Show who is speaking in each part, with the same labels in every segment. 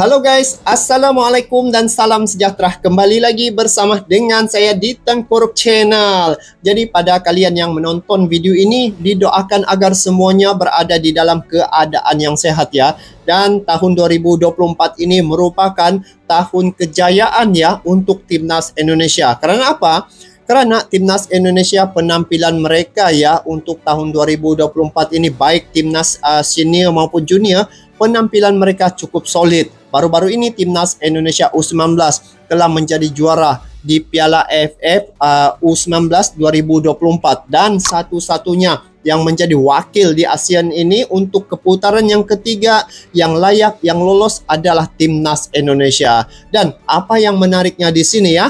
Speaker 1: Halo guys, Assalamualaikum dan salam sejahtera. Kembali lagi bersama dengan saya di Tengkorup Channel. Jadi pada kalian yang menonton video ini, didoakan agar semuanya berada di dalam keadaan yang sehat ya. Dan tahun 2024 ini merupakan tahun kejayaan ya untuk Timnas Indonesia. Karena apa? Karena Timnas Indonesia penampilan mereka ya untuk tahun 2024 ini baik Timnas senior maupun junior, penampilan mereka cukup solid. Baru-baru ini Timnas Indonesia U19 telah menjadi juara di Piala AFF U19 2024 dan satu-satunya yang menjadi wakil di ASEAN ini untuk keputaran yang ketiga yang layak yang lolos adalah Timnas Indonesia. Dan apa yang menariknya di sini ya,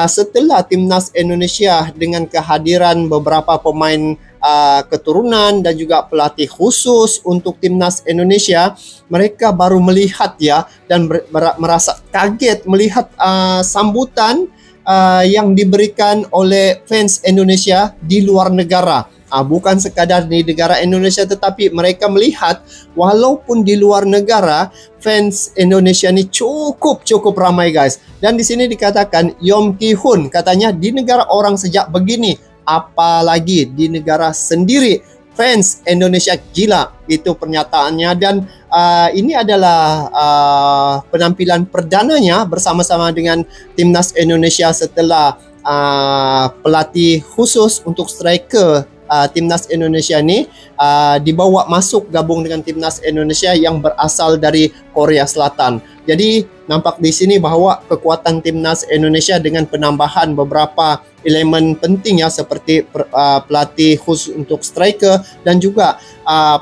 Speaker 1: setelah Timnas Indonesia dengan kehadiran beberapa pemain keturunan dan juga pelatih khusus untuk Timnas Indonesia, mereka baru melihat ya dan merasa kaget melihat sambutan yang diberikan oleh fans Indonesia di luar negara. Bukan sekadar di negara Indonesia, tetapi mereka melihat walaupun di luar negara fans Indonesia ini cukup ramai guys. Dan di sini dikatakan Yom Ki Hun katanya di negara orang sejak begini, apalagi di negara sendiri fans Indonesia gila, itu pernyataannya. Dan ini adalah penampilan perdananya bersama-sama dengan Timnas Indonesia setelah pelatih khusus untuk striker Timnas Indonesia ini dibawa masuk gabung dengan Timnas Indonesia yang berasal dari Korea Selatan. Jadi nampak di sini bahwa kekuatan Timnas Indonesia dengan penambahan beberapa elemen penting ya seperti pelatih khusus untuk striker dan juga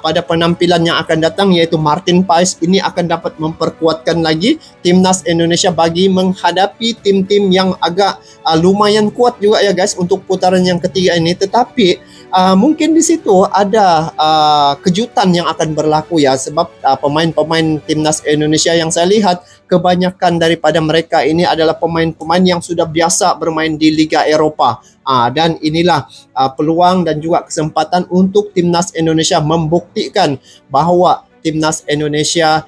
Speaker 1: pada penampilan yang akan datang yaitu Martin Paes ini akan dapat memperkuatkan lagi Timnas Indonesia bagi menghadapi tim-tim yang agak lumayan kuat juga ya guys untuk putaran yang ketiga ini. Tetapi mungkin di situ ada kejutan yang akan berlaku ya, sebab pemain-pemain Timnas Indonesia yang saya lihat kebanyakan daripada mereka ini adalah pemain-pemain yang sudah biasa bermain di Liga Eropa. Dan inilah peluang dan juga kesempatan untuk Timnas Indonesia membuktikan bahwa Timnas Indonesia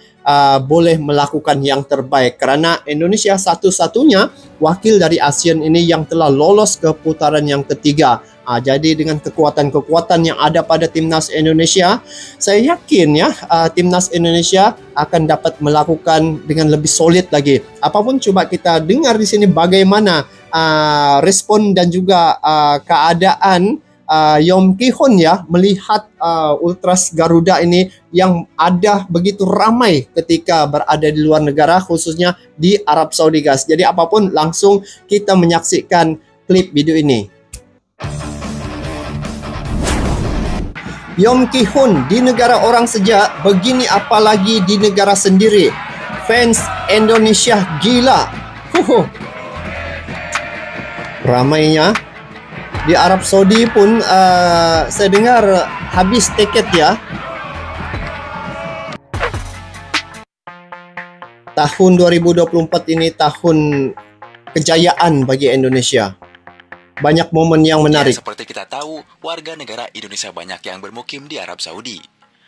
Speaker 1: boleh melakukan yang terbaik, karena Indonesia satu-satunya wakil dari ASEAN ini yang telah lolos ke putaran yang ketiga. Jadi dengan kekuatan-kekuatan yang ada pada Timnas Indonesia, saya yakin ya Timnas Indonesia akan dapat melakukan dengan lebih solid lagi. Apapun coba kita dengar di sini bagaimana respon dan juga keadaan Yom Ki Hun ya melihat Ultras Garuda ini yang ada begitu ramai ketika berada di luar negara, khususnya di Arab Saudi guys. Jadi apapun langsung kita menyaksikan klip video ini. Yom Ki Hun di negara orang sejak begini, apalagi di negara sendiri. Fans Indonesia gila. Ramainya. Di Arab Saudi pun saya dengar habis tiket ya. Tahun 2024 ini tahun kejayaan bagi Indonesia. Banyak momen yang menarik.
Speaker 2: Ya, seperti kita tahu, warga negara Indonesia banyak yang bermukim di Arab Saudi.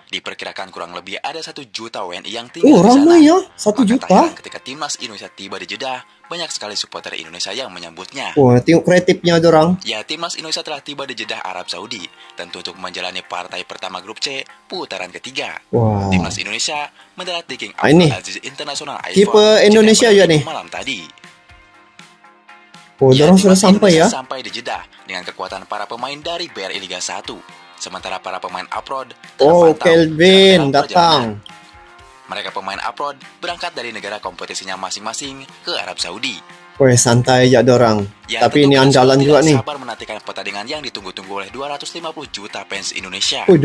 Speaker 2: Diperkirakan kurang lebih ada 1 juta WNI yang tinggal di sana.
Speaker 1: Ramai ya, 1 juta.
Speaker 2: Ketika Timnas Indonesia tiba di Jeddah, banyak sekali supporter Indonesia yang menyambutnya.
Speaker 1: Tengok kreatifnya dorang.
Speaker 2: Ya, Timnas Indonesia telah tiba di Jeddah, Arab Saudi, tentu untuk menjalani partai pertama grup C, putaran ketiga. Timnas Indonesia mendarat di King Abdul Aziz International
Speaker 1: Kiper Indonesia juga nih.
Speaker 2: Malam tadi.
Speaker 1: Dorang sudah sampai ya.
Speaker 2: Sampai di Jeddah dengan kekuatan para pemain dari BRI Liga 1. Sementara para pemain abroad
Speaker 1: Kelvin datang.
Speaker 2: Mereka pemain abroad berangkat dari negara kompetisinya masing-masing ke Arab Saudi.
Speaker 1: Santai aja dorang.
Speaker 2: Ya,
Speaker 1: tapi ini andalan juga nih.
Speaker 2: Sabar menantikan pertandingan yang ditunggu-tunggu oleh 250 juta fans Indonesia.
Speaker 1: 250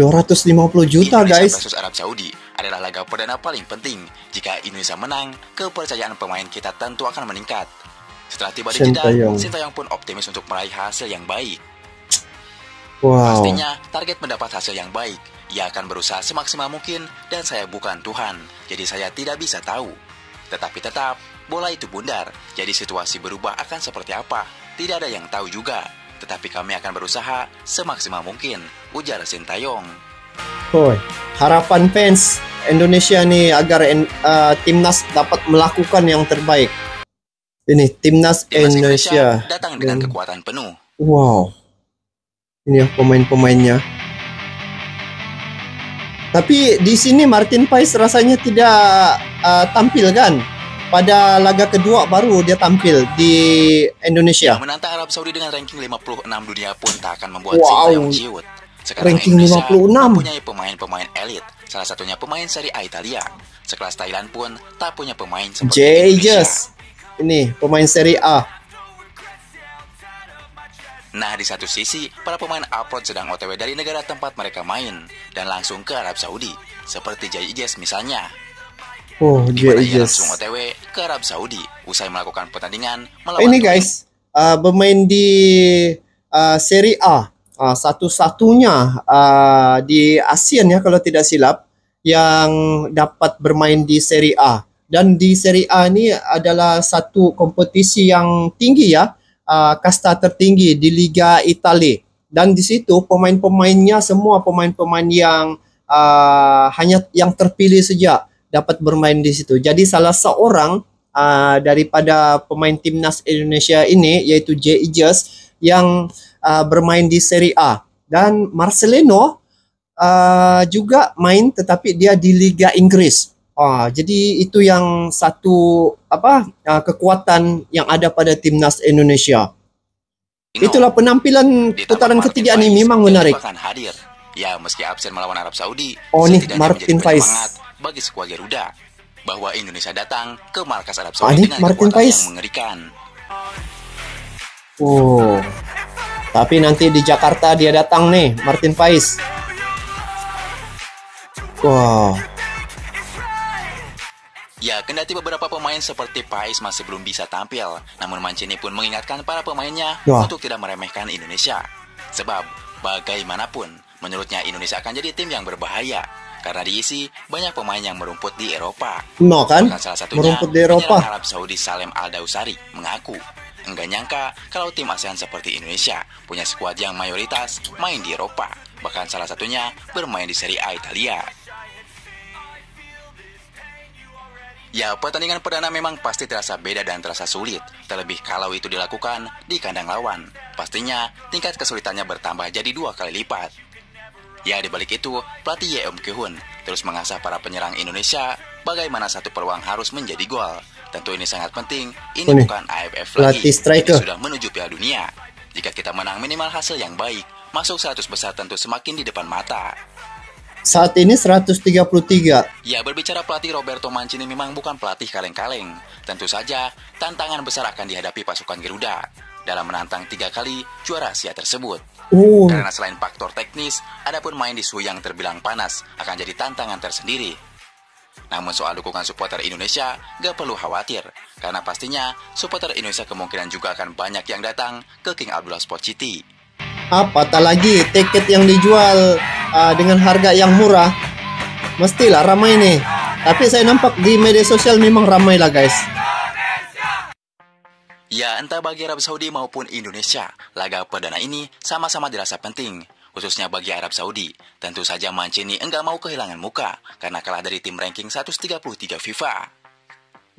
Speaker 1: juta
Speaker 2: Indonesia
Speaker 1: guys.
Speaker 2: versus Arab Saudi adalah laga perdana paling penting. Jika Indonesia menang, kepercayaan pemain kita tentu akan meningkat. Setelah tiba di Jeddah, Sintayong pun optimis untuk meraih hasil yang baik. Pastinya target mendapat hasil yang baik. Ia akan berusaha semaksimal mungkin, dan saya bukan Tuhan, jadi saya tidak bisa tahu. Tetapi tetap, bola itu bundar, jadi situasi berubah akan seperti apa, tidak ada yang tahu juga. Tetapi kami akan berusaha semaksimal mungkin, ujar Sintayong.
Speaker 1: Harapan fans Indonesia nih agar timnas dapat melakukan yang terbaik. Ini timnas Indonesia
Speaker 2: datang dengan kekuatan penuh.
Speaker 1: Wow, ini ya pemain-pemainnya. Tapi di sini Martin Paes rasanya tidak tampil kan? Pada laga kedua baru dia tampil di Indonesia.
Speaker 2: Menantang Arab Saudi dengan ranking 56 dunia pun tak akan membuat Sintayong ciut. Sekarang
Speaker 1: Ranking
Speaker 2: Indonesia
Speaker 1: 56
Speaker 2: mempunyai pemain-pemain elit, salah satunya pemain Serie A Italia. Sekelas Thailand pun tak punya pemain seperti Indonesia.
Speaker 1: Ini pemain Serie A.
Speaker 2: Nah, di satu sisi, para pemain abroad sedang OTW dari negara tempat mereka main dan langsung ke Arab Saudi, seperti Jay Ijes misalnya.
Speaker 1: Oh,
Speaker 2: Jay Ijes langsung OTW ke Arab Saudi usai melakukan pertandingan melawan
Speaker 1: ini guys, bermain di Serie A, satu-satunya di ASEAN ya kalau tidak silap yang dapat bermain di Serie A. Dan di Serie A ini adalah satu kompetisi yang tinggi ya, kasta tertinggi di Liga Italia. Dan di situ pemain-pemainnya semua pemain-pemain yang hanya yang terpilih saja dapat bermain di situ. Jadi salah seorang daripada pemain timnas Indonesia ini yaitu Jay Ijes yang bermain di Serie A. Dan Marcelino juga main tetapi dia di Liga Inggris. Jadi itu yang satu kekuatan yang ada pada timnas Indonesia. Itulah penampilan putaran ketiga ini memang menarik.
Speaker 2: Hadir. Ya, meski absen melawan Arab Saudi,
Speaker 1: nih Martin Paes
Speaker 2: bagi skuad Garuda bahwa Indonesia datang ke markas Arab Saudi dengan
Speaker 1: Martin
Speaker 2: kekuatan
Speaker 1: Paes
Speaker 2: yang mengerikan.
Speaker 1: Tapi nanti di Jakarta dia datang nih, Martin Paes.
Speaker 2: Ya, kendati beberapa pemain seperti Paes masih belum bisa tampil, namun Mancini pun mengingatkan para pemainnya untuk tidak meremehkan Indonesia. Sebab, bagaimanapun, menurutnya Indonesia akan jadi tim yang berbahaya karena diisi banyak pemain yang merumput di Eropa.
Speaker 1: Kan?
Speaker 2: Salah satunya
Speaker 1: merumput di Eropa.
Speaker 2: Arab Saudi Salem Al-Dausari mengaku enggak nyangka kalau tim ASEAN seperti Indonesia punya skuad yang mayoritas main di Eropa, bahkan salah satunya bermain di Serie A Italia. Ya, pertandingan perdana memang pasti terasa beda dan terasa sulit, terlebih kalau itu dilakukan di kandang lawan. Pastinya tingkat kesulitannya bertambah jadi 2 kali lipat. Ya, di balik itu, pelatih Yeom Ki-hun terus mengasah para penyerang Indonesia bagaimana satu peluang harus menjadi gol. Tentu ini sangat penting, ini bukan AFF lagi, ini sudah menuju Piala Dunia. Jika kita menang minimal hasil yang baik, masuk 100 besar tentu semakin di depan mata.
Speaker 1: Saat ini 133.
Speaker 2: Ya, berbicara pelatih Roberto Mancini memang bukan pelatih kaleng-kaleng. Tentu saja, tantangan besar akan dihadapi pasukan Garuda dalam menantang 3 kali juara Asia tersebut. Karena selain faktor teknis, adapun main di suhu yang terbilang panas akan jadi tantangan tersendiri. Namun soal dukungan supporter Indonesia, gak perlu khawatir. Karena pastinya, supporter Indonesia kemungkinan juga akan banyak yang datang ke King Abdullah Sport City.
Speaker 1: Tak lagi tiket yang dijual dengan harga yang murah, mestilah ramai nih. Tapi saya nampak di media sosial memang ramai lah guys.
Speaker 2: Ya, entah bagi Arab Saudi maupun Indonesia, laga perdana ini sama-sama dirasa penting, khususnya bagi Arab Saudi. Tentu saja Mancini enggak mau kehilangan muka, karena kalah dari tim ranking 133 FIFA.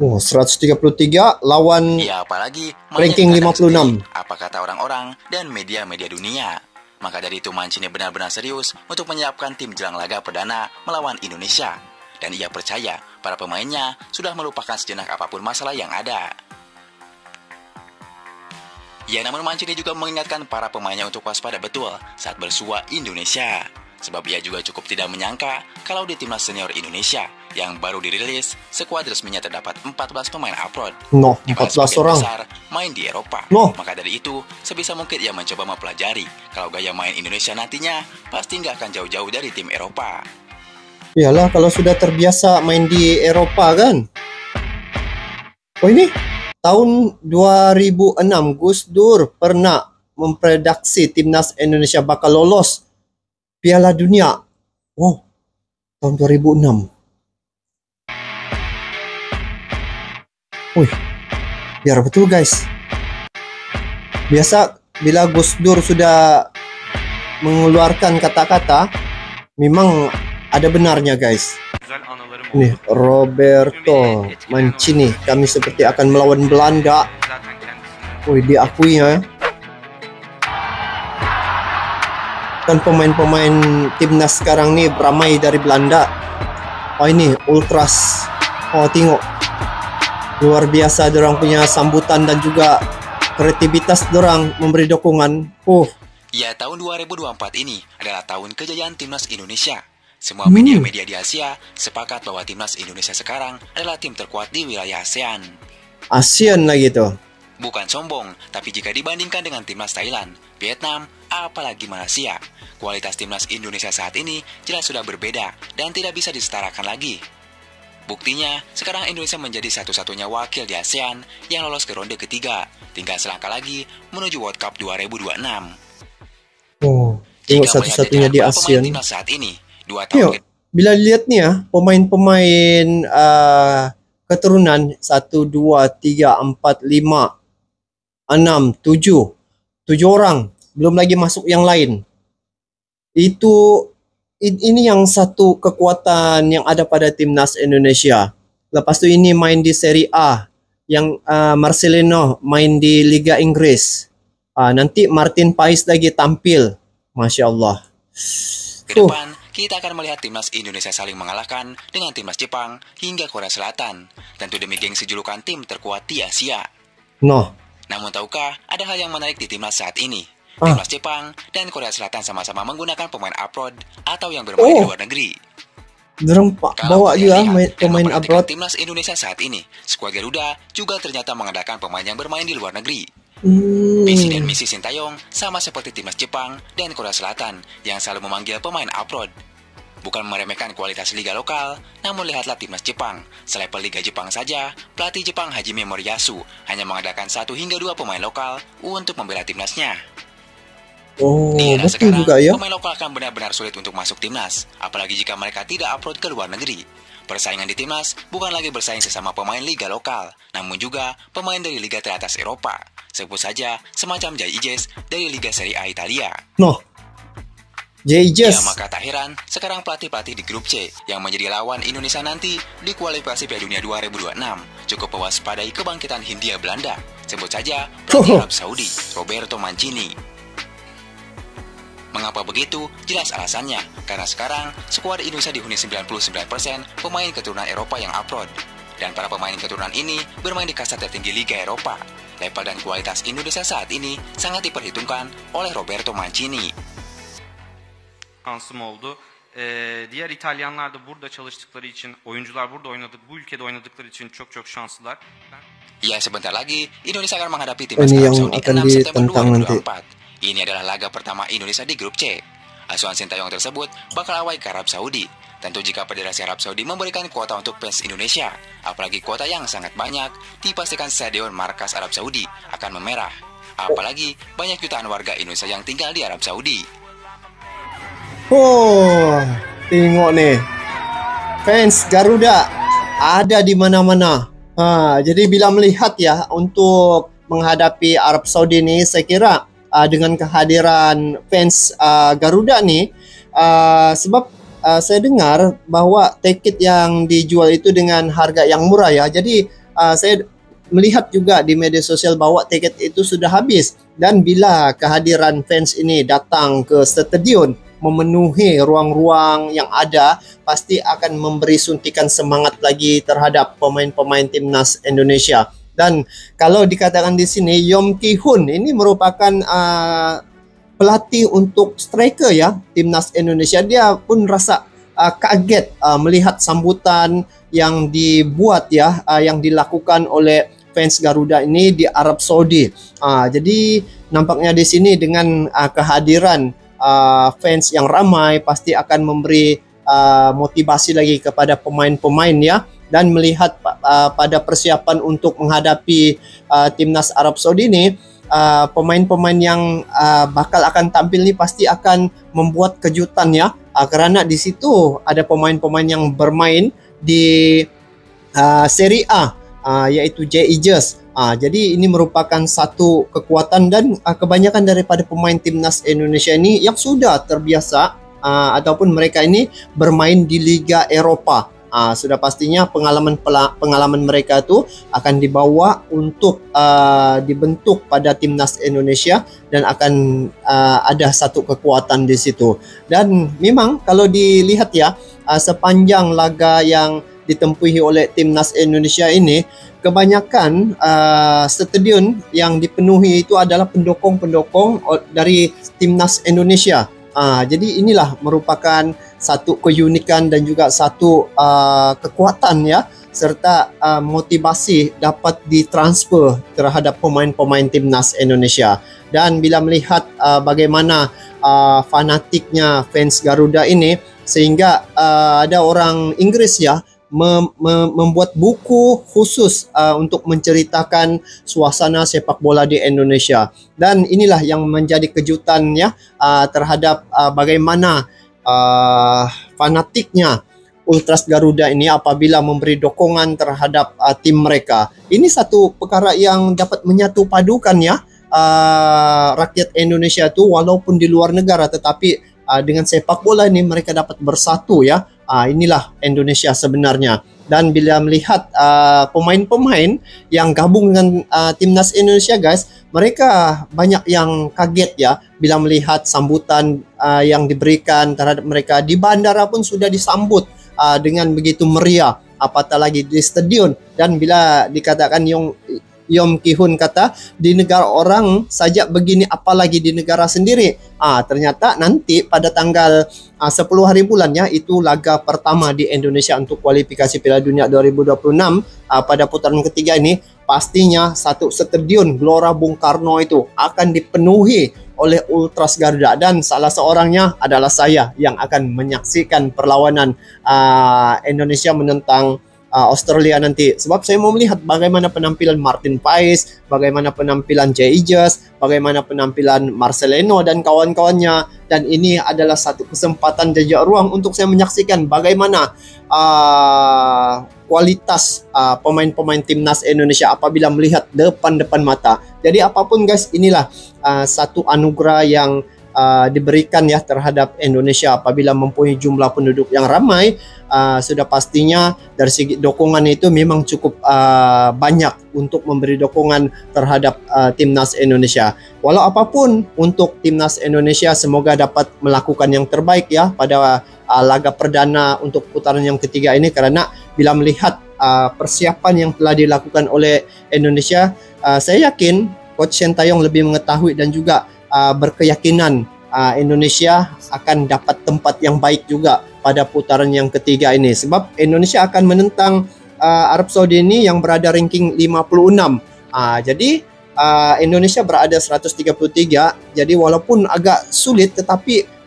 Speaker 1: 133 lawan
Speaker 2: apalagi
Speaker 1: ranking 56.
Speaker 2: Apa kata orang-orang dan media-media dunia. Maka dari itu Mancini benar-benar serius untuk menyiapkan tim jelang laga perdana melawan Indonesia. Dan ia percaya para pemainnya sudah melupakan sejenak apapun masalah yang ada. Ya, namun Mancini juga mengingatkan para pemainnya untuk waspada betul saat bersua Indonesia. Sebab ia juga cukup tidak menyangka kalau di timnas senior Indonesia yang baru dirilis, skuad resminya terdapat 14 pemain abroad.
Speaker 1: 14 orang
Speaker 2: besar main di Eropa. Maka dari itu, sebisa mungkin ia mencoba mempelajari kalau gaya main Indonesia nantinya pasti nggak akan jauh-jauh dari tim Eropa.
Speaker 1: Iyalah, kalau sudah terbiasa main di Eropa kan. Ini tahun 2006 Gus Dur pernah memprediksi timnas Indonesia bakal lolos Piala Dunia. Tahun 2006. Biar betul guys. Biasa bila Gus Dur sudah mengeluarkan kata-kata, memang ada benarnya guys. Nih Roberto Mancini, kami seperti akan melawan Belanda. Wih, diakui ya. Kan pemain-pemain timnas sekarang nih beramai dari Belanda. Oh ini Ultras. Oh tengok, luar biasa dorang punya sambutan dan juga kreativitas dorang memberi dukungan.
Speaker 2: Ya, tahun 2024 ini adalah tahun kejayaan timnas Indonesia. Semua media-media di Asia sepakat bahwa timnas Indonesia sekarang adalah tim terkuat di wilayah ASEAN.
Speaker 1: ASEAN lagi tuh.
Speaker 2: Bukan sombong, tapi jika dibandingkan dengan timnas Thailand, Vietnam, apalagi Malaysia, kualitas timnas Indonesia saat ini jelas sudah berbeda dan tidak bisa disetarakan lagi. Buktinya, sekarang Indonesia menjadi satu-satunya wakil di ASEAN yang lolos ke ronde ketiga, tinggal selangkah lagi menuju World Cup 2026.
Speaker 1: Tengok satu-satunya di ASEAN.
Speaker 2: Timnas saat ini, 2 tahun.
Speaker 1: Bila lihat nih ya, pemain-pemain keturunan 1, 2, 3, 4, 5, 6, 7 orang, belum lagi masuk yang lain. Ini yang satu kekuatan yang ada pada timnas Indonesia. Lepas tu ini main di Serie A, yang Marcelino main di Liga Inggris. Nanti Martin Paes lagi tampil. Masya Allah.
Speaker 2: Ke depan, kita akan melihat timnas Indonesia saling mengalahkan dengan timnas Jepang hingga Korea Selatan. Tentu demi gengsi julukan tim terkuat di Asia. Namun tahukah, ada hal yang menarik di timnas saat ini? Timnas Jepang dan Korea Selatan sama-sama menggunakan pemain abroad atau yang bermain di luar negeri.
Speaker 1: Dorang bawa juga pemain abroad.
Speaker 2: Timnas Indonesia saat ini, skuad Garuda juga ternyata mengandalkan pemain yang bermain di luar negeri. Messi dan Missy Sintayong sama seperti timnas Jepang dan Korea Selatan yang selalu memanggil pemain abroad. Bukan meremehkan kualitas liga lokal, namun lihatlah timnas Jepang. Selevel liga Jepang saja, pelatih Jepang Hajime Moriyasu hanya mengandalkan 1 hingga 2 pemain lokal untuk membela timnasnya. Di era sekarang, pemain lokal akan benar-benar sulit untuk masuk timnas, apalagi jika mereka tidak upload ke luar negeri. Persaingan di timnas bukan lagi bersaing sesama pemain liga lokal, namun juga pemain dari liga teratas Eropa. Sebut saja semacam Jay Ijes dari Liga Serie A Italia.
Speaker 1: Jay Ijes.
Speaker 2: Ya, maka tak heran sekarang pelatih-pelatih di grup C yang menjadi lawan Indonesia nanti di kualifikasi Piala Dunia 2026 cukup mewaspadai kebangkitan Hindia Belanda. Sebut saja pelatih Arab Saudi, Roberto Mancini. Mengapa begitu? Jelas alasannya. Karena sekarang, skuad Indonesia dihuni 99% pemain keturunan Eropa yang abroad. Dan para pemain keturunan ini bermain di kasta tertinggi Liga Eropa. Level dan kualitas Indonesia saat ini sangat diperhitungkan oleh Roberto Mancini.
Speaker 3: Şansım oldu. Diğer İtalyanlar da burada çalıştıkları için, oyuncular burada bu ülkede oynadıkları için çok şanslılar.
Speaker 2: Ya, sebentar lagi Indonesia akan menghadapi timnas Arab Saudi 6 September 2024. Ini adalah laga pertama Indonesia di grup C. Asuhan Sintayong tersebut bakal away ke Arab Saudi. Tentu jika Federasi Arab Saudi memberikan kuota untuk fans Indonesia, apalagi kuota yang sangat banyak, dipastikan stadion markas Arab Saudi akan memerah. Apalagi banyak jutaan warga Indonesia yang tinggal di Arab Saudi.
Speaker 1: Tengok nih, fans Garuda ada di mana-mana. Jadi bila melihat ya untuk menghadapi Arab Saudi ini, saya kira dengan kehadiran fans Garuda nih, sebab saya dengar bahwa tiket yang dijual itu dengan harga yang murah ya. Jadi saya melihat juga di media sosial bahwa tiket itu sudah habis. Dan bila kehadiran fans ini datang ke stadion, memenuhi ruang-ruang yang ada, pasti akan memberi suntikan semangat lagi terhadap pemain-pemain timnas Indonesia. Dan kalau dikatakan di sini, Yom Ki Hun ini merupakan pelatih untuk striker ya timnas Indonesia. Dia pun rasa kaget melihat sambutan yang dibuat ya, yang dilakukan oleh fans Garuda ini di Arab Saudi. Jadi nampaknya di sini dengan kehadiran fans yang ramai pasti akan memberi motivasi lagi kepada pemain-pemain ya. Dan melihat pada persiapan untuk menghadapi timnas Arab Saudi ini, pemain-pemain yang bakal akan tampil ini pasti akan membuat kejutan ya, karena di situ ada pemain-pemain yang bermain di Serie A, yaitu Jay Ijes. Jadi ini merupakan satu kekuatan, dan kebanyakan daripada pemain timnas Indonesia ini yang sudah terbiasa ataupun mereka ini bermain di Liga Eropa. Sudah pastinya pengalaman mereka itu akan dibawa untuk dibentuk pada timnas Indonesia dan akan ada satu kekuatan di situ. Dan memang kalau dilihat ya, sepanjang laga yang ditempuhi oleh timnas Indonesia ini, kebanyakan stadion yang dipenuhi itu adalah pendukung-pendukung dari timnas Indonesia. Jadi inilah merupakan satu keunikan dan juga satu kekuatan ya, serta motivasi dapat ditransfer terhadap pemain-pemain timnas Indonesia. Dan bila melihat bagaimana fanatiknya fans Garuda ini, sehingga ada orang Inggris ya membuat buku khusus untuk menceritakan suasana sepak bola di Indonesia. Dan inilah yang menjadi kejutan ya terhadap bagaimana fanatiknya Ultras Garuda ini apabila memberi dukungan terhadap tim mereka. Ini satu perkara yang dapat menyatu padukan ya rakyat Indonesia itu, walaupun di luar negara, tetapi dengan sepak bola ini mereka dapat bersatu ya. Inilah Indonesia sebenarnya. Dan bila melihat pemain-pemain yang gabung dengan timnas Indonesia guys, mereka banyak yang kaget ya bila melihat sambutan yang diberikan terhadap mereka. Di bandara pun sudah disambut dengan begitu meriah, apatah lagi di stadion. Dan bila dikatakan Yom Ki-hun kata, di negara orang saja begini, apalagi di negara sendiri. Ternyata nanti pada tanggal 10 hari bulan ya, itu laga pertama di Indonesia untuk kualifikasi Piala Dunia 2026 pada putaran ketiga ini. Pastinya satu stadion Gelora Bung Karno itu akan dipenuhi oleh Ultras Garuda, dan salah seorangnya adalah saya yang akan menyaksikan perlawanan Indonesia menentang Australia nanti. Sebab saya mau melihat bagaimana penampilan Martin Paes, bagaimana penampilan Jay Ejas, bagaimana penampilan Marcelino dan kawan-kawannya. Dan ini adalah satu kesempatan dan juga ruang untuk saya menyaksikan bagaimana kualitas pemain-pemain timnas Indonesia apabila melihat depan-depan mata. Jadi apapun guys, inilah satu anugerah yang diberikan ya terhadap Indonesia apabila mempunyai jumlah penduduk yang ramai. Sudah pastinya dari segi dukungan itu memang cukup banyak untuk memberi dukungan terhadap timnas Indonesia. Walau apapun untuk timnas Indonesia, semoga dapat melakukan yang terbaik ya pada laga perdana untuk putaran yang ketiga ini, karena bila melihat persiapan yang telah dilakukan oleh Indonesia, saya yakin Coach Sintayong lebih mengetahui dan juga berkeyakinan Indonesia akan dapat tempat yang baik juga pada putaran yang ketiga ini. Sebab Indonesia akan menentang Arab Saudi ini yang berada ranking 56. Jadi Indonesia berada 133. Jadi walaupun agak sulit, tetapi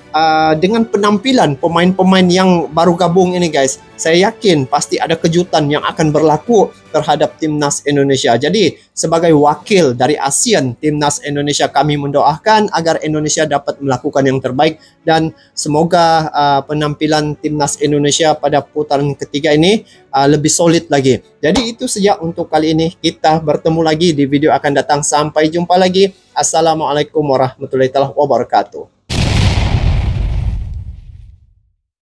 Speaker 1: dengan penampilan pemain-pemain yang baru gabung ini guys, saya yakin pasti ada kejutan yang akan berlaku terhadap timnas Indonesia. Jadi sebagai wakil dari ASEAN, timnas Indonesia, kami mendoakan agar Indonesia dapat melakukan yang terbaik, dan semoga penampilan timnas Indonesia pada putaran ketiga ini lebih solid lagi. Jadi itu saja untuk kali ini. Kita bertemu lagi di video akan datang. Sampai jumpa lagi. Assalamualaikum warahmatullahi wabarakatuh.